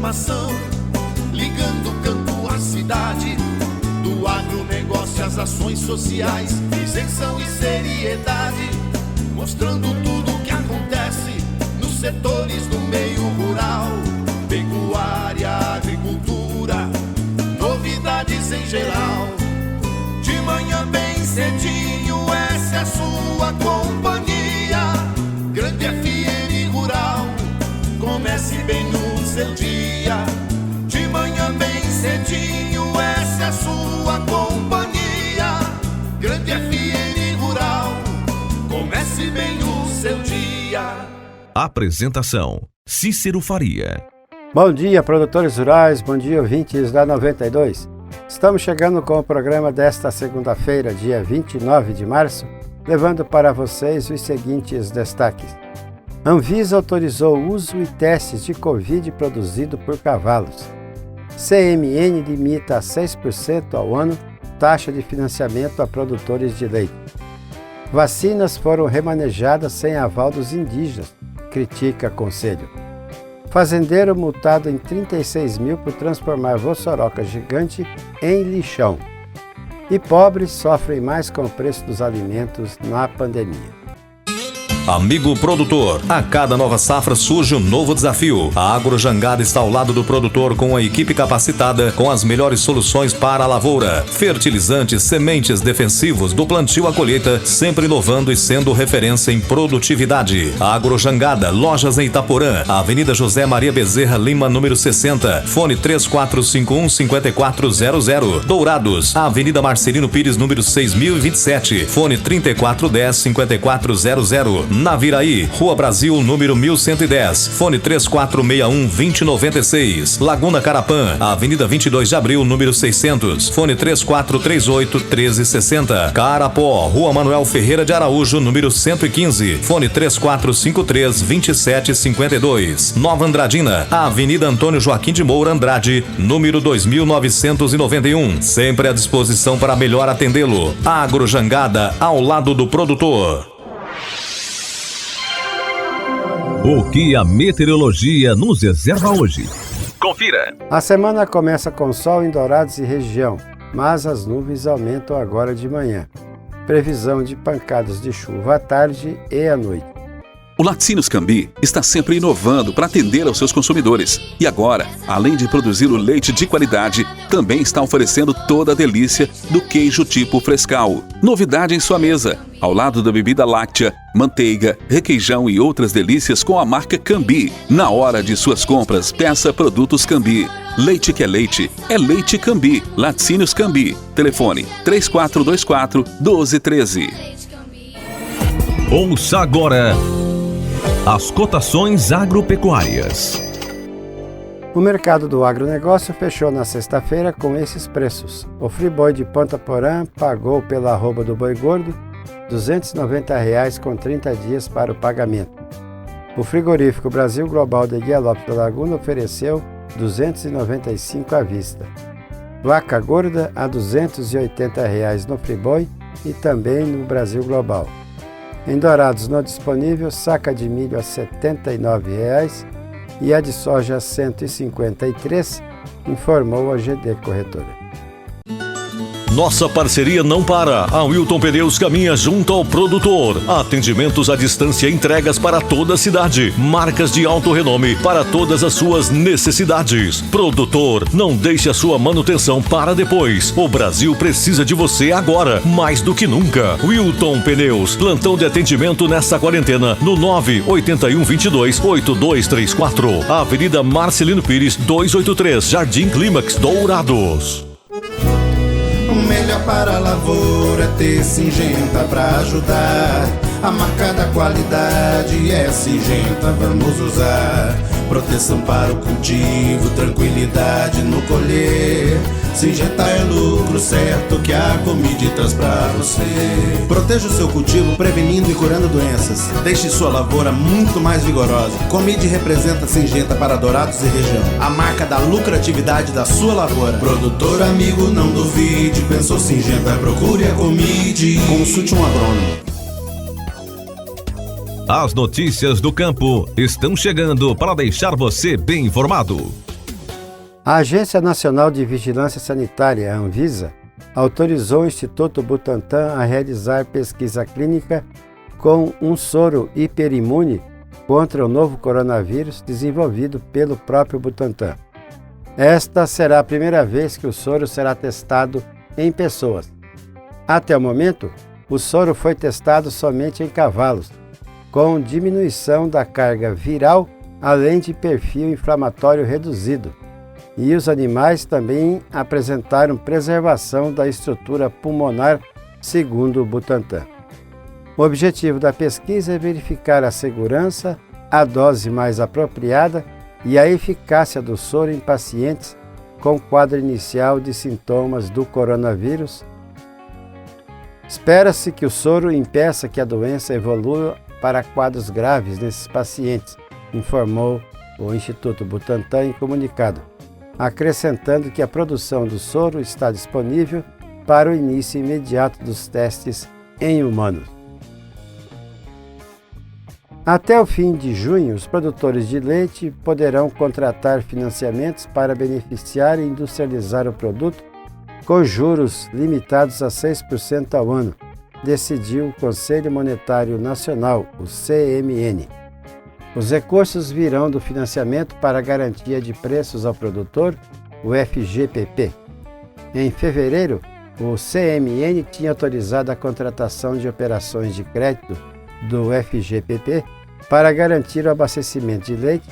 informação, ligando o campo à cidade. Do agronegócio às ações sociais, isenção e seriedade, mostrando tudo o que acontece nos setores do meio rural, pecuária, agricultura, novidades em geral. De manhã bem cedinho, essa é a sua companhia. Grande FM Rural, comece bem no seu dia. De manhã bem cedinho, essa é a sua companhia. Grande FM Rural, comece bem o seu dia. Apresentação: Cícero Faria. Bom dia, produtores rurais, bom dia, ouvintes da 92. Estamos chegando com o programa desta segunda-feira, dia 29 de março, levando para vocês os seguintes destaques. Anvisa autorizou o uso e testes de Covid produzido por cavalos. CMN limita a 6% ao ano taxa de financiamento a produtores de leite. Vacinas foram remanejadas sem aval dos indígenas, critica Conselho. Fazendeiro multado em 36 mil por transformar vossoroca gigante em lixão. E pobres sofrem mais com o preço dos alimentos na pandemia. Amigo produtor, a cada nova safra surge um novo desafio. A Agrojangada está ao lado do produtor com a equipe capacitada com as melhores soluções para a lavoura. Fertilizantes, sementes, defensivos, do plantio à colheita, sempre inovando e sendo referência em produtividade. A Agrojangada, lojas em Itaporã, Avenida José Maria Bezerra Lima, número 60, fone 3451-5400. Dourados, Avenida Marcelino Pires, número 6027, fone 3410-5400. Naviraí, Rua Brasil, número 1110, fone 3461-2096. Laguna Carapã, Avenida 22 de Abril, número 600, fone 3438-1360. Carapó, Rua Manuel Ferreira de Araújo, número 115, fone 3453-2752. Nova Andradina, Avenida Antônio Joaquim de Moura Andrade, número 2991. Sempre à disposição para melhor atendê-lo. Agrojangada, ao lado do produtor. O que a meteorologia nos reserva hoje? Confira! A semana começa com sol em Dourados e região, mas as nuvens aumentam agora de manhã. Previsão de pancadas de chuva à tarde e à noite. O Laticínios Cambi está sempre inovando para atender aos seus consumidores. E agora, além de produzir o leite de qualidade, também está oferecendo toda a delícia do queijo tipo Frescal. Novidade em sua mesa, ao lado da bebida láctea, manteiga, requeijão e outras delícias com a marca Cambi. Na hora de suas compras, peça produtos Cambi. Leite que é Leite Cambi. Laticínios Cambi. Telefone 3424-1213. Ouça agora as cotações agropecuárias. O mercado do agronegócio fechou na sexta-feira com esses preços. O friboi de Ponta Porã pagou pela arroba do boi gordo R$ 290,00 com 30 dias para o pagamento. O frigorífico Brasil Global de Guia Lopes da Laguna ofereceu R$ 295 à vista. Vaca gorda a R$ 280,00 no friboi e também no Brasil Global. Em Dourados, no disponível, saca de milho a R$ 79,00 e a de soja a R$ 153,00, informou a GD Corretora. Nossa parceria não para. A Wilton Pneus caminha junto ao produtor. Atendimentos à distância e entregas para toda a cidade. Marcas de alto renome para todas as suas necessidades. Produtor, não deixe a sua manutenção para depois. O Brasil precisa de você agora, mais do que nunca. Wilton Pneus, plantão de atendimento nesta quarentena no 981228234. Avenida Marcelino Pires, 283, Jardim Clímax, Dourados. O melhor para a lavoura é ter Syngenta pra ajudar. A marca da qualidade é Syngenta, vamos usar. Proteção para o cultivo, tranquilidade no colher. Syngenta é lucro certo que a Comid traz pra você. Proteja o seu cultivo prevenindo e curando doenças. Deixe sua lavoura muito mais vigorosa. Comid representa Syngenta para Dourados e região. A marca da lucratividade da sua lavoura. Produtor amigo, não duvide. Pensou Syngenta, procure a Comid. Consulte um agrônomo. As notícias do campo estão chegando para deixar você bem informado. A Agência Nacional de Vigilância Sanitária, a Anvisa, autorizou o Instituto Butantan a realizar pesquisa clínica com um soro hiperimune contra o novo coronavírus desenvolvido pelo próprio Butantan. Esta será a primeira vez que o soro será testado em pessoas. Até o momento, o soro foi testado somente em cavalos, com diminuição da carga viral, além de perfil inflamatório reduzido, e os animais também apresentaram preservação da estrutura pulmonar, segundo o Butantan. O objetivo da pesquisa é verificar a segurança, a dose mais apropriada e a eficácia do soro em pacientes com quadro inicial de sintomas do coronavírus. Espera-se que o soro impeça que a doença evolua para quadros graves nesses pacientes, informou o Instituto Butantan em comunicado, acrescentando que a produção do soro está disponível para o início imediato dos testes em humanos. Até o fim de junho, os produtores de leite poderão contratar financiamentos para beneficiar e industrializar o produto com juros limitados a 6% ao ano, decidiu o Conselho Monetário Nacional, o CMN. Os recursos virão do financiamento para garantia de preços ao produtor, o FGPP. Em fevereiro, o CMN tinha autorizado a contratação de operações de crédito do FGPP para garantir o abastecimento de leite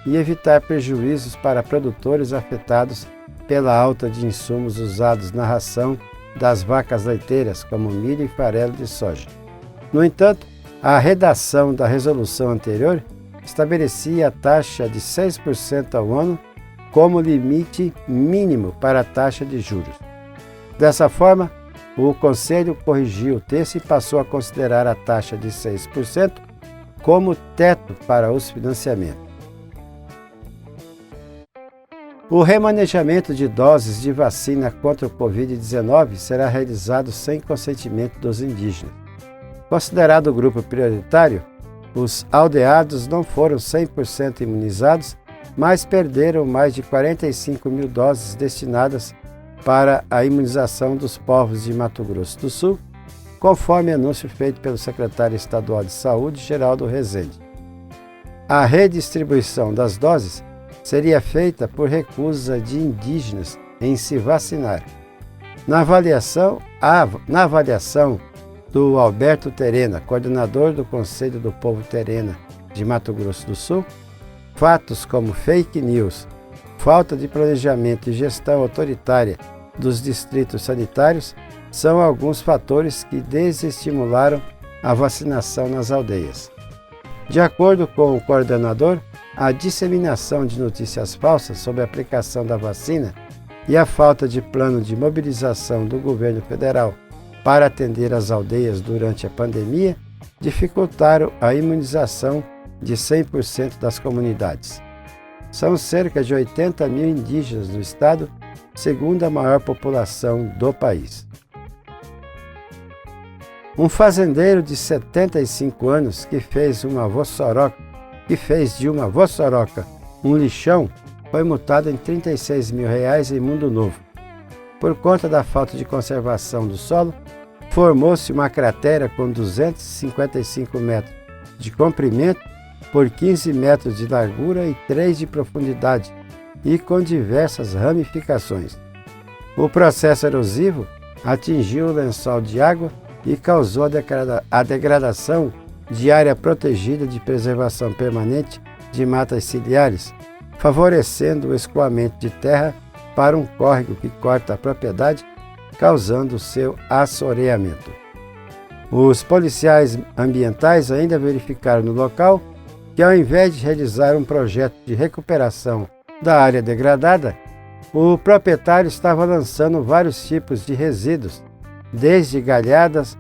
e evitar prejuízos para produtores afetados pela alta de insumos usados na ração das vacas leiteiras, como milho e farelo de soja. No entanto, a redação da resolução anterior estabelecia a taxa de 6% ao ano como limite mínimo para a taxa de juros. Dessa forma, o Conselho corrigiu o texto e passou a considerar a taxa de 6% como teto para os financiamentos. O remanejamento de doses de vacina contra o Covid-19 será realizado sem consentimento dos indígenas. Considerado grupo prioritário, os aldeados não foram 100% imunizados, mas perderam mais de 45 mil doses destinadas para a imunização dos povos de Mato Grosso do Sul, conforme anúncio feito pelo secretário estadual de Saúde, Geraldo Rezende. A redistribuição das doses seria feita por recusa de indígenas em se vacinar. Na avaliação do Alberto Terena, coordenador do Conselho do Povo Terena de Mato Grosso do Sul, fatos como fake news, falta de planejamento e gestão autoritária dos distritos sanitários são alguns fatores que desestimularam a vacinação nas aldeias. De acordo com o coordenador, a disseminação de notícias falsas sobre a aplicação da vacina e a falta de plano de mobilização do governo federal para atender as aldeias durante a pandemia dificultaram a imunização de 100% das comunidades. São cerca de 80 mil indígenas no estado, segundo a maior população do país. Um fazendeiro de 75 anos que fez de uma vossoroca um lixão foi multado em R$36 mil em Mundo Novo. Por conta da falta de conservação do solo, formou-se uma cratera com 255 metros de comprimento por 15 metros de largura e 3 de profundidade e com diversas ramificações. O processo erosivo atingiu o lençol de água e causou a degradação de área protegida de preservação permanente de matas ciliares, favorecendo o escoamento de terra para um córrego que corta a propriedade, causando seu assoreamento. Os policiais ambientais ainda verificaram no local que, ao invés de realizar um projeto de recuperação da área degradada, o proprietário estava lançando vários tipos de resíduos, desde galhadas,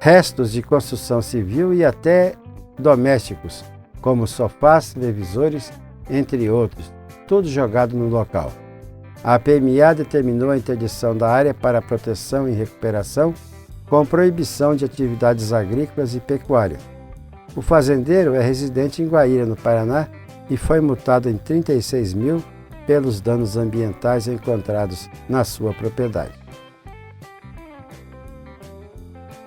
restos de construção civil e até domésticos, como sofás, televisores, entre outros, tudo jogado no local. A PMA determinou a interdição da área para proteção e recuperação, com proibição de atividades agrícolas e pecuárias. O fazendeiro é residente em Guaíra, no Paraná, e foi multado em R$36 mil pelos danos ambientais encontrados na sua propriedade.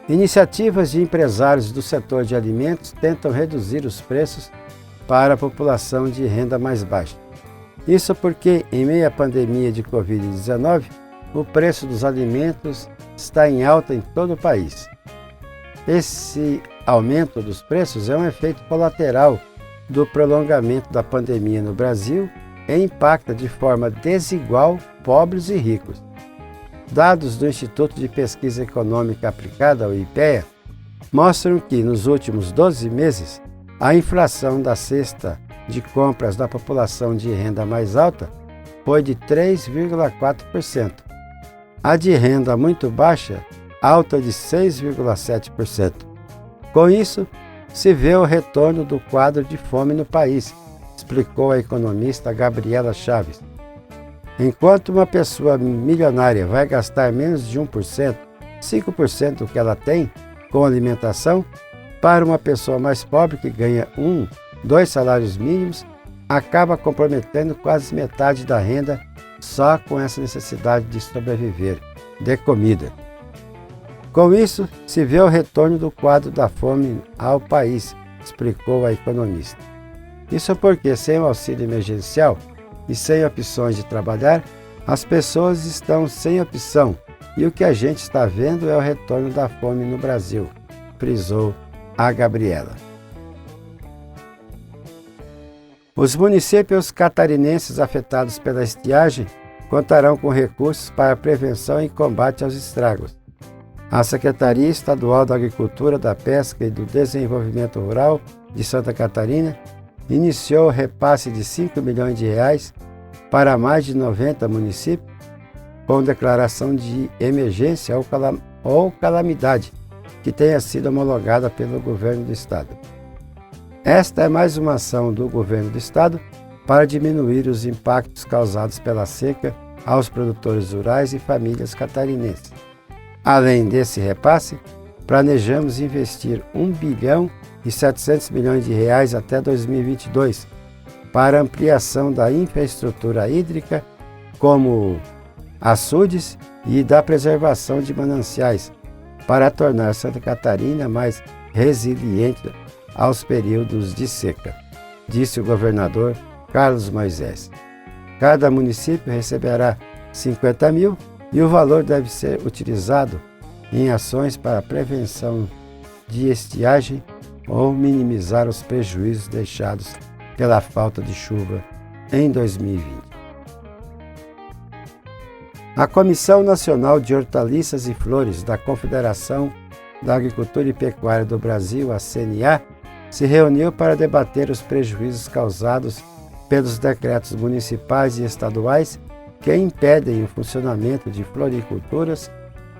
Iniciativas de empresários do setor de alimentos tentam reduzir os preços para a população de renda mais baixa. Isso porque, em meio à pandemia de Covid-19, o preço dos alimentos está em alta em todo o país. Esse aumento dos preços é um efeito colateral do prolongamento da pandemia no Brasil e impacta de forma desigual pobres e ricos. Dados do Instituto de Pesquisa Econômica Aplicada, o IPEA, mostram que, nos últimos 12 meses, a inflação da cesta de compras da população de renda mais alta foi de 3,4%. A de renda muito baixa, alta de 6,7%. Com isso, se vê o retorno do quadro de fome no país, explicou a economista Gabriela Chaves. Enquanto uma pessoa milionária vai gastar menos de 1%, 5% do que ela tem com alimentação, para uma pessoa mais pobre que ganha 2 salários mínimos, acaba comprometendo quase metade da renda só com essa necessidade de sobreviver, de comida. Com isso, se vê o retorno do quadro da fome ao país, explicou a economista. Isso porque, sem o auxílio emergencial e sem opções de trabalhar, as pessoas estão sem opção e o que a gente está vendo é o retorno da fome no Brasil, frisou a Gabriela. Os municípios catarinenses afetados pela estiagem contarão com recursos para a prevenção e combate aos estragos. A Secretaria Estadual da Agricultura, da Pesca e do Desenvolvimento Rural de Santa Catarina iniciou o repasse de R$ 5 milhões para mais de 90 municípios com declaração de emergência ou calamidade que tenha sido homologada pelo governo do estado. Esta é mais uma ação do governo do estado para diminuir os impactos causados pela seca aos produtores rurais e famílias catarinenses. Além desse repasse, planejamos investir R$ 1 bilhão e 700 milhões de reais até 2022 para ampliação da infraestrutura hídrica, como açudes e da preservação de mananciais, para tornar Santa Catarina mais resiliente aos períodos de seca, disse o governador Carlos Moisés. Cada município receberá 50 mil e o valor deve ser utilizado em ações para a prevenção de estiagem ou minimizar os prejuízos deixados pela falta de chuva em 2020. A Comissão Nacional de Hortaliças e Flores da Confederação da Agricultura e Pecuária do Brasil, a CNA, se reuniu para debater os prejuízos causados pelos decretos municipais e estaduais que impedem o funcionamento de floriculturas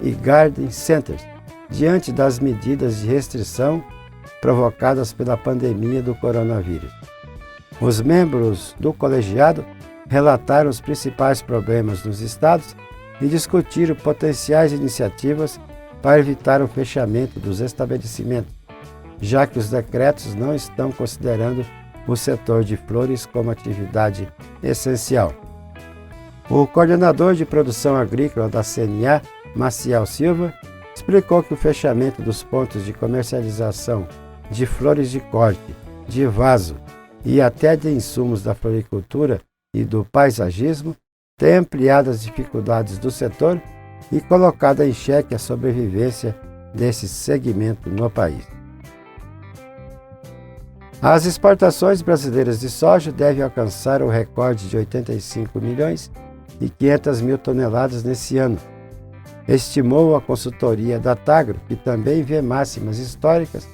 e garden centers diante das medidas de restrição provocadas pela pandemia do coronavírus. Os membros do colegiado relataram os principais problemas nos estados e discutiram potenciais iniciativas para evitar o fechamento dos estabelecimentos, já que os decretos não estão considerando o setor de flores como atividade essencial. O coordenador de produção agrícola da CNA, Maciel Silva, explicou que o fechamento dos pontos de comercialização de flores de corte, de vaso e até de insumos da floricultura e do paisagismo tem ampliado as dificuldades do setor e colocado em xeque a sobrevivência desse segmento no país. As exportações brasileiras de soja devem alcançar o recorde de 85 milhões e 500 mil toneladas nesse ano, estimou a consultoria da Tagro, que também vê máximas históricas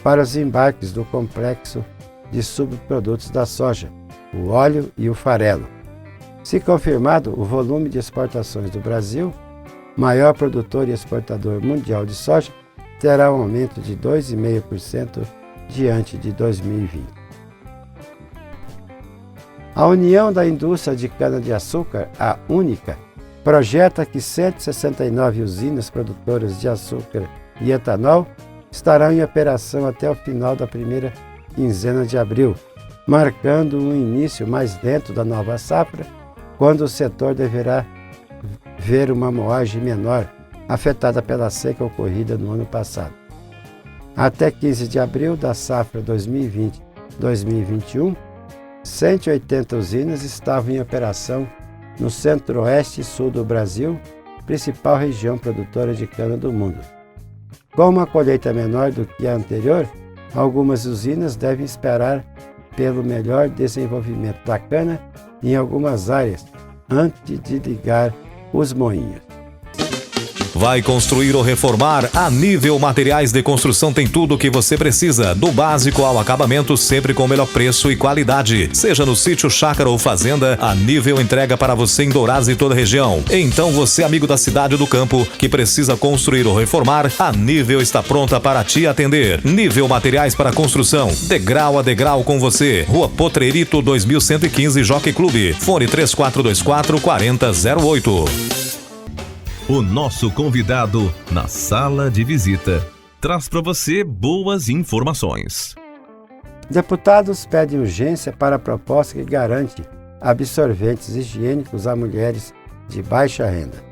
para os embarques do complexo de subprodutos da soja, o óleo e o farelo. Se confirmado, o volume de exportações do Brasil, maior produtor e exportador mundial de soja, terá um aumento de 2,5% diante de 2020. A União da Indústria de Cana-de-Açúcar, a UNICA, projeta que 169 usinas produtoras de açúcar e etanol estarão em operação até o final da primeira quinzena de abril, marcando um início mais lento da nova safra quando o setor deverá ver uma moagem menor, afetada pela seca ocorrida no ano passado. Até 15 de abril da safra 2020-2021, 180 usinas estavam em operação no centro-oeste e sul do Brasil, principal região produtora de cana do mundo. Com uma colheita menor do que a anterior, algumas usinas devem esperar pelo melhor desenvolvimento da cana em algumas áreas, antes de ligar os moinhos. Vai construir ou reformar? A Nível Materiais de Construção tem tudo o que você precisa, do básico ao acabamento, sempre com o melhor preço e qualidade. Seja no sítio, chácara ou fazenda, a Nível entrega para você em Dourados e toda a região. Então você, amigo da cidade ou do campo, que precisa construir ou reformar, a Nível está pronta para te atender. Nível Materiais para Construção, degrau a degrau com você. Rua Potrerito 2115, Jockey Clube. Fone 3424-4008. O nosso convidado na sala de visita traz para você boas informações. Deputados pedem urgência para a proposta que garante absorventes higiênicos a mulheres de baixa renda.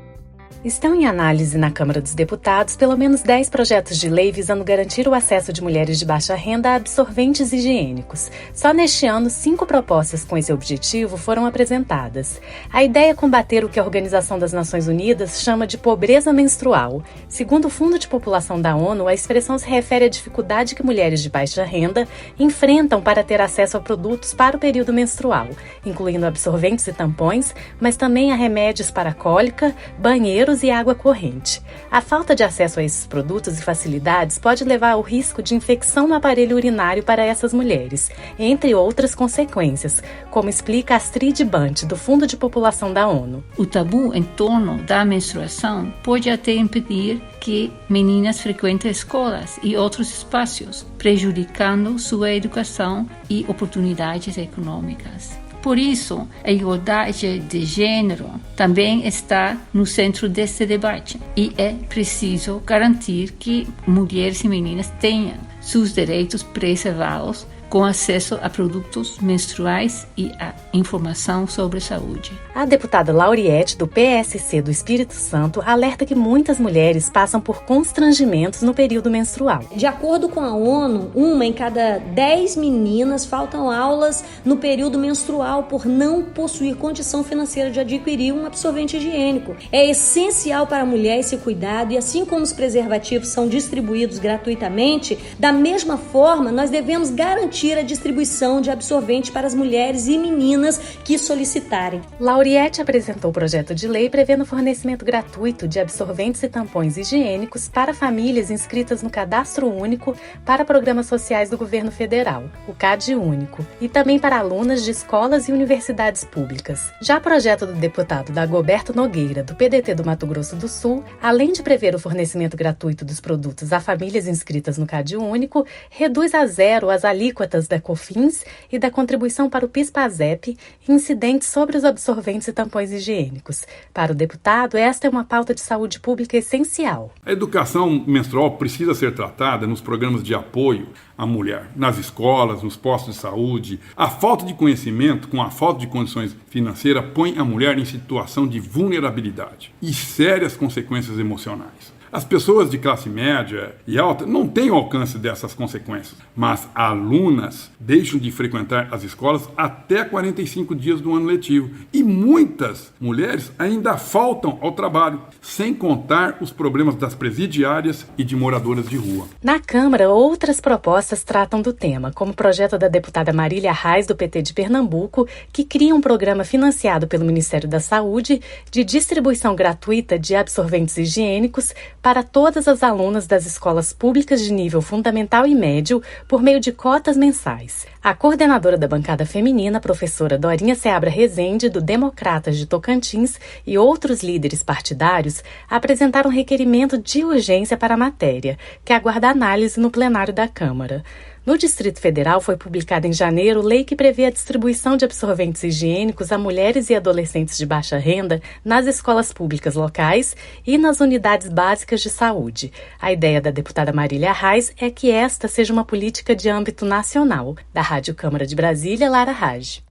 Estão em análise na Câmara dos Deputados pelo menos 10 projetos de lei visando garantir o acesso de mulheres de baixa renda a absorventes higiênicos. Só neste ano, 5 propostas com esse objetivo foram apresentadas. A ideia é combater o que a Organização das Nações Unidas chama de pobreza menstrual. Segundo o Fundo de População da ONU, a expressão se refere à dificuldade que mulheres de baixa renda enfrentam para ter acesso a produtos para o período menstrual, incluindo absorventes e tampões, mas também a remédios para cólica, banheiros e água corrente. A falta de acesso a esses produtos e facilidades pode levar ao risco de infecção no aparelho urinário para essas mulheres, entre outras consequências, como explica Astrid Bant, do Fundo de População da ONU. O tabu em torno da menstruação pode até impedir que meninas frequentem escolas e outros espaços, prejudicando sua educação e oportunidades econômicas. Por isso, a igualdade de gênero também está no centro deste debate e é preciso garantir que mulheres e meninas tenham seus direitos preservados com acesso a produtos menstruais e a informação sobre saúde. A deputada Lauriette, do PSC do Espírito Santo, alerta que muitas mulheres passam por constrangimentos no período menstrual. De acordo com a ONU, 1 em cada 10 meninas faltam aulas no período menstrual por não possuir condição financeira de adquirir um absorvente higiênico. É essencial para a mulher esse cuidado e assim como os preservativos são distribuídos gratuitamente, da mesma forma nós devemos garantir a distribuição de absorvente para as mulheres e meninas que solicitarem. Lauriette apresentou o projeto de lei prevendo o fornecimento gratuito de absorventes e tampões higiênicos para famílias inscritas no Cadastro Único para Programas Sociais do Governo Federal, o CAD Único, e também para alunas de escolas e universidades públicas. Já o projeto do deputado Dagoberto Nogueira, do PDT do Mato Grosso do Sul, além de prever o fornecimento gratuito dos produtos a famílias inscritas no CAD Único, reduz a zero as alíquotas da COFINS e da contribuição para o PIS/PASEP incidentes sobre os absorventes e tampões higiênicos. Para o deputado, esta é uma pauta de saúde pública essencial. A educação menstrual precisa ser tratada nos programas de apoio à mulher, nas escolas, nos postos de saúde. A falta de conhecimento com a falta de condições financeiras põe a mulher em situação de vulnerabilidade e sérias consequências emocionais. As pessoas de classe média e alta não têm o alcance dessas consequências, mas alunas deixam de frequentar as escolas até 45 dias do ano letivo e muitas mulheres ainda faltam ao trabalho, sem contar os problemas das presidiárias e de moradoras de rua. Na Câmara, outras propostas tratam do tema, como o projeto da deputada Marília Reis, do PT de Pernambuco, que cria um programa financiado pelo Ministério da Saúde de distribuição gratuita de absorventes higiênicos para todas as alunas das escolas públicas de nível fundamental e médio por meio de cotas mensais. A coordenadora da bancada feminina, professora Dorinha Seabra Rezende, do Democratas de Tocantins, e outros líderes partidários apresentaram requerimento de urgência para a matéria, que aguarda análise no plenário da Câmara. No Distrito Federal, foi publicada em janeiro lei que prevê a distribuição de absorventes higiênicos a mulheres e adolescentes de baixa renda nas escolas públicas locais e nas unidades básicas de saúde. A ideia da deputada Marília Reis é que esta seja uma política de âmbito nacional. Da Rádio Câmara de Brasília, Lara Raj.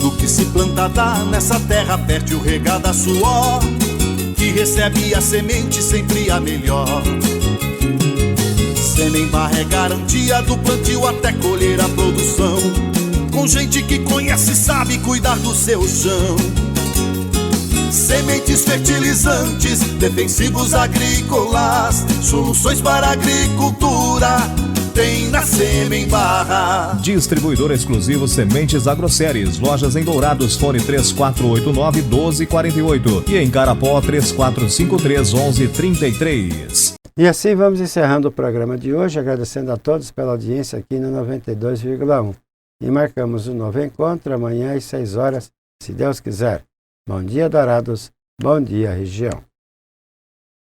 Tudo que se planta dá nessa terra fértil regada a suor, que recebe a semente sempre a melhor. Sêmen Barra é garantia do plantio até colher a produção, com gente que conhece e sabe cuidar do seu chão. Sementes fertilizantes, defensivos agrícolas, soluções para a agricultura tem na Sêmen Barra. Distribuidor exclusivo Sementes Agroceres. Lojas em Dourados, fone 3489-1248 e em Carapó 3453-1133. E assim vamos encerrando o programa de hoje, agradecendo a todos pela audiência aqui no 92,1. E marcamos um novo encontro amanhã às 6 horas, se Deus quiser. Bom dia, Dourados. Bom dia, região.